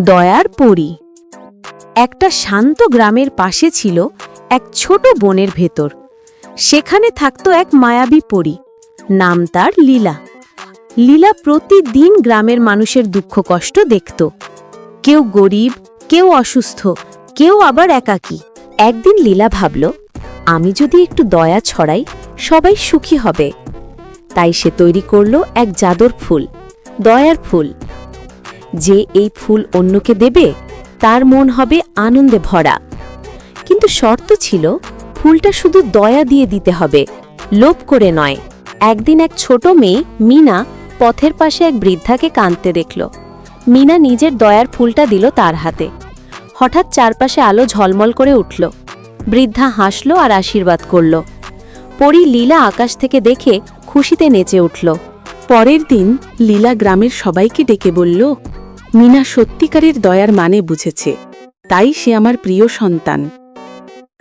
দয়ার পরী। একটা শান্ত গ্রামের পাশে ছিল এক ছোট বনের ভেতর। সেখানে থাকত এক মায়াবী পরী, নাম তার লীলা। লীলা প্রতিদিন গ্রামের মানুষের দুঃখ কষ্ট দেখত। কেউ গরিব, কেউ অসুস্থ, কেউ আবার একাকী। একদিন লীলা ভাবল, আমি যদি একটু দয়া ছড়াই সবাই সুখী হবে। তাই সে তৈরি করল এক জাদুর ফুল, দয়ার ফুল। যে এই ফুল অন্যকে দেবে তার মন হবে আনন্দে ভরা। কিন্তু শর্ত ছিল, ফুলটা শুধু দয়া দিয়ে দিতে হবে, লোভ করে নয়। একদিন এক ছোট মেয়ে মিনা পথের পাশে এক বৃদ্ধাকে কাঁদতে দেখল। মিনা নিজের দয়ার ফুলটা দিল তার হাতে। হঠাৎ চারপাশে আলো ঝলমল করে উঠল। বৃদ্ধা হাসল আর আশীর্বাদ করল। পরী লীলা আকাশ থেকে দেখে খুশিতে নেচে উঠল। পরের দিন লীলা গ্রামের সবাইকে ডেকে বলল, মিনা সত্যিকারের দয়ার মানে বুঝেছে, তাই সে আমার প্রিয় সন্তান।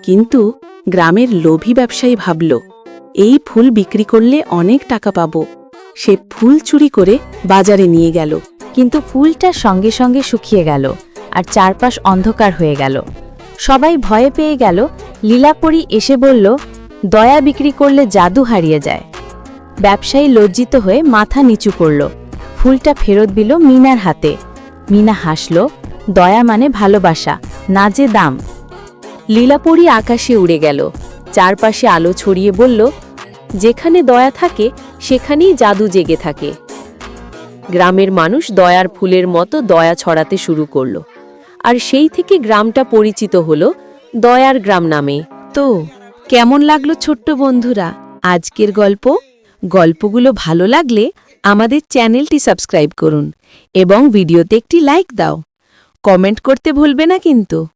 কিন্তু গ্রামের লোভী ব্যবসায়ী ভাবল, এই ফুল বিক্রি করলে অনেক টাকা পাব। সে ফুল চুরি করে বাজারে নিয়ে গেল। কিন্তু ফুলটা সঙ্গে সঙ্গে শুকিয়ে গেল আর চারপাশ অন্ধকার হয়ে গেল। সবাই ভয়ে পেয়ে গেল। লীলাপরী এসে বলল, দয়া বিক্রি করলে জাদু হারিয়ে যায়। ব্যবসায়ী লজ্জিত হয়ে মাথা নিচু করল। ফুলটা ফেরত দিল মিনার হাতে। মিনা হাসল, দয়া মানে ভালোবাসা, না যে দাম। লীলাপরী আকাশে উড়ে গেল। চারপাশে আলো ছড়িয়ে বলল, যেখানে দয়া থাকে সেখানেই জাদু জেগে থাকে। গ্রামের মানুষ দয়ার ফুলের মতো দয়া ছড়াতে শুরু করল। আর সেই থেকে গ্রামটা পরিচিত হল দয়ার গ্রাম নামে। তো কেমন লাগলো ছোট্ট বন্ধুরা আজকের গল্পগুলো ভালো লাগলে আমাদের চ্যানেলটি সাবস্ক্রাইব করুন এবং ভিডিওতে একটি লাইক দাও। কমেন্ট করতে ভুলবে না কিন্তু।